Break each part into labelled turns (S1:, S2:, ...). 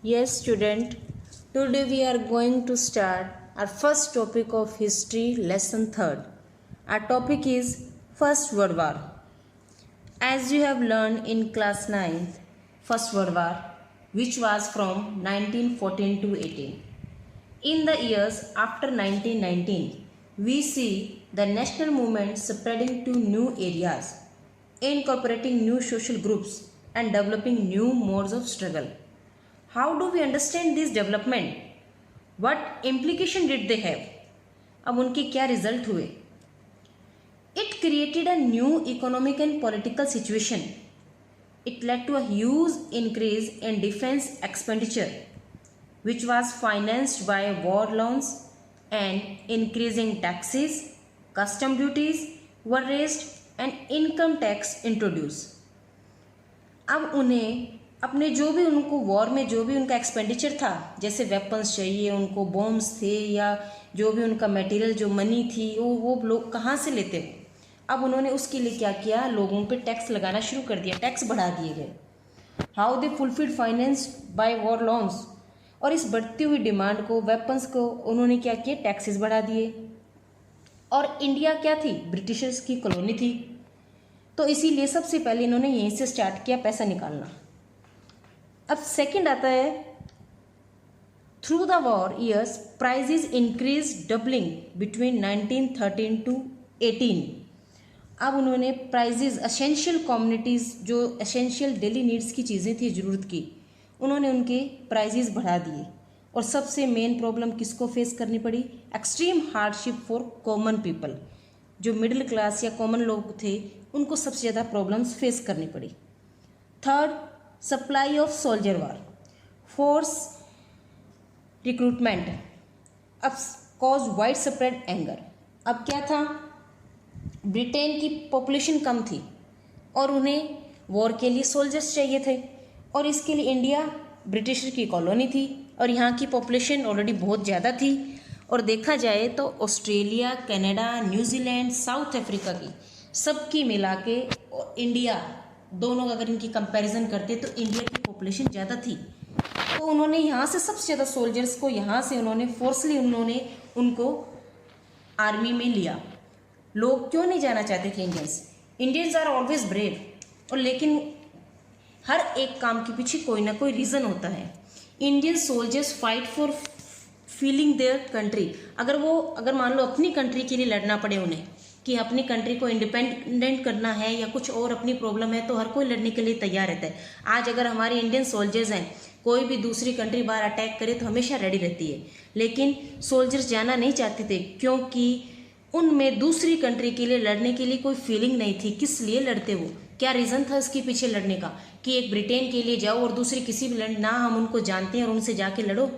S1: Yes, student. Today we are going to start our first topic of history, lesson 3rd. Our topic is First World War. As you have learned in class 9th, First World War, which was from 1914 to 18. In the years after 1919, we see the national movement spreading to new areas, incorporating new social groups and developing new modes of struggle. How do we understand this development? What implication did they have? अब उनके क्या result हुए? It created a new economic and political situation. It led to a huge increase in defense expenditure, which was financed by war loans, and increasing taxes, custom duties were raised and income tax introduced. अब उन्हें अपने जो भी उनको war में जो भी उनका एक्सपेंडिचर था, जैसे वेपन्स चाहिए उनको, बॉम्ब्स थे या जो भी उनका मटेरियल जो मनी थी वो लोग कहाँ से लेते? अब उन्होंने उसके लिए क्या किया, लोगों पे टैक्स लगाना शुरू कर दिया, टैक्स बढ़ा दिए गए. How they fulfilled finance by war loans. और इस बढ़ती हुई डिमांड को, वेपन्स को उन्होंने क्या किया, टैक्सेस बढ़ा दिए. और इंडिया क्या थी, ब्रिटिशर्स की कॉलोनी थी, तो इसीलिए सबसे पहले इन्होंने यहीं से स्टार्ट किया पैसा निकालना. अब सेकंड आता है, through the war years prices increase doubling between 1913 to 18. अब उन्होंने प्राइजेज, एसेंशियल कम्युनिटीज़ जो एसेंशियल डेली नीड्स की चीज़ें थी ज़रूरत की, उन्होंने उनके प्राइजेज बढ़ा दिए. और सबसे मेन प्रॉब्लम किसको फेस करनी पड़ी, extreme hardship for common people. जो मिडिल क्लास या कॉमन लोग थे उनको सबसे ज़्यादा प्रॉब्लम्स फेस करनी पड़ी. Third, supply of soldier war, force recruitment अब कॉज वाइड स्प्रेड एंगर. अब क्या था, ब्रिटेन की पॉपुलेशन कम थी और उन्हें वॉर के लिए सोल्जर्स चाहिए थे, और इसके लिए इंडिया ब्रिटिशर की कॉलोनी थी और यहाँ की पॉपुलेशन ऑलरेडी बहुत ज़्यादा थी. और देखा जाए तो Australia, Canada, New Zealand, south Africa की सबकी मिला के इंडिया, दोनों अगर इनकी कंपैरिजन करते तो इंडिया की पॉपुलेशन ज़्यादा थी. तो उन्होंने यहाँ से सबसे ज़्यादा सोल्जर्स को यहाँ से उन्होंने फोर्सली उनको आर्मी में लिया. लोग क्यों नहीं जाना चाहते थे इंडियंस आर ऑलवेज ब्रेव, और लेकिन हर एक काम के पीछे कोई ना कोई रीज़न होता है. Indian soldiers fight for feeling their country. अगर मान लो अपनी कंट्री के लिए लड़ना पड़े उन्हें, कि अपनी कंट्री को इंडिपेंडेंट करना है या कुछ और अपनी प्रॉब्लम है, तो हर कोई लड़ने के लिए तैयार रहता है. आज अगर हमारे इंडियन सोल्जर्स हैं, कोई भी दूसरी कंट्री बाहर अटैक करे तो हमेशा रेडी रहती है. लेकिन सोल्जर्स जाना नहीं चाहते थे क्योंकि उनमें दूसरी कंट्री के लिए लड़ने के लिए कोई फीलिंग नहीं थी. किस लिए लड़ते वो, क्या रीज़न था उसके पीछे लड़ने का, कि एक ब्रिटेन के लिए जाओ और दूसरी किसी भी ना हम उनको जानते हैं और उनसे जाके लड़ो.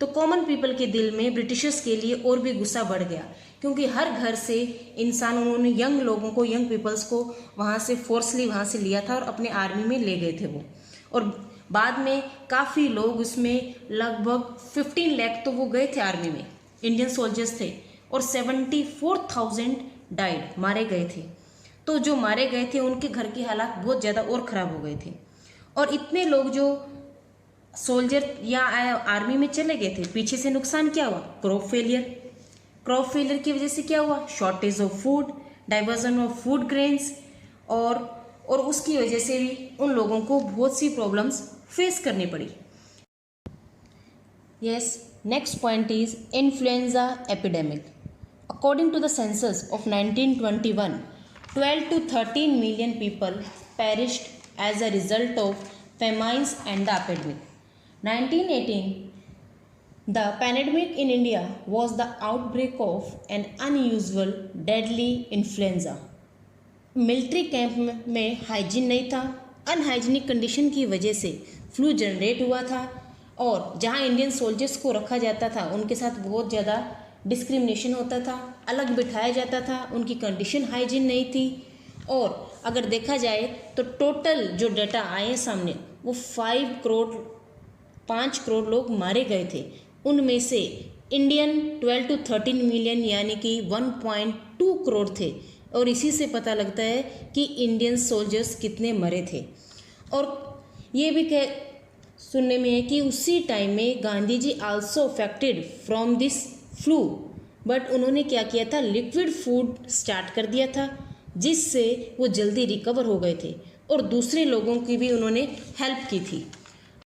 S1: तो कॉमन पीपल के दिल में ब्रिटिशर्स के लिए और भी गुस्सा बढ़ गया, क्योंकि हर घर से इंसान, उन्होंने यंग लोगों को, यंग पीपल्स को वहाँ से फोर्सली वहाँ से लिया था और अपने आर्मी में ले गए थे वो. और बाद में काफ़ी लोग, उसमें लगभग 15 लाख तो वो गए थे आर्मी में, इंडियन सोल्जर्स थे, और 74,000 डाइड, मारे गए थे. तो जो मारे गए थे उनके घर की हालात बहुत ज़्यादा और ख़राब हो गए थे. और इतने लोग जो सोल्जर या आर्मी में चले गए थे, पीछे से नुकसान क्या हुआ, क्रॉप फेलियर की वजह से क्या हुआ, shortage of food, diversion of food grains, और उसकी वजह से भी उन लोगों को बहुत सी प्रॉब्लम्स फेस करनी पड़ी. Yes, next point is influenza epidemic. According to the census of 1921, 12 to 13 million people perished as a result of famines and the epidemic. 1918, the pandemic in India was the outbreak of an unusual deadly influenza. Military camp में hygiene नहीं था, unhygienic condition की वजह से flu generate हुआ था, और जहां इंडियन सोल्जर्स को रखा जाता था उनके साथ बहुत ज़्यादा डिस्क्रिमिनेशन होता था, अलग बिठाया जाता था, उनकी कंडीशन हाइजीन नहीं थी. और अगर देखा जाए तो टोटल जो डाटा आए सामने वो 5 करोड़ लोग मारे गए थे. उनमें से इंडियन 12 to 13 मिलियन यानी कि 1.2 करोड़ थे. और इसी से पता लगता है कि इंडियन सोल्जर्स कितने मरे थे. और ये भी सुनने में है कि उसी टाइम में Gandhi ji also affected from this flu, but उन्होंने क्या किया था, लिक्विड फूड स्टार्ट कर दिया था, जिससे वो जल्दी रिकवर हो गए थे और दूसरे लोगों की भी उन्होंने हेल्प की थी।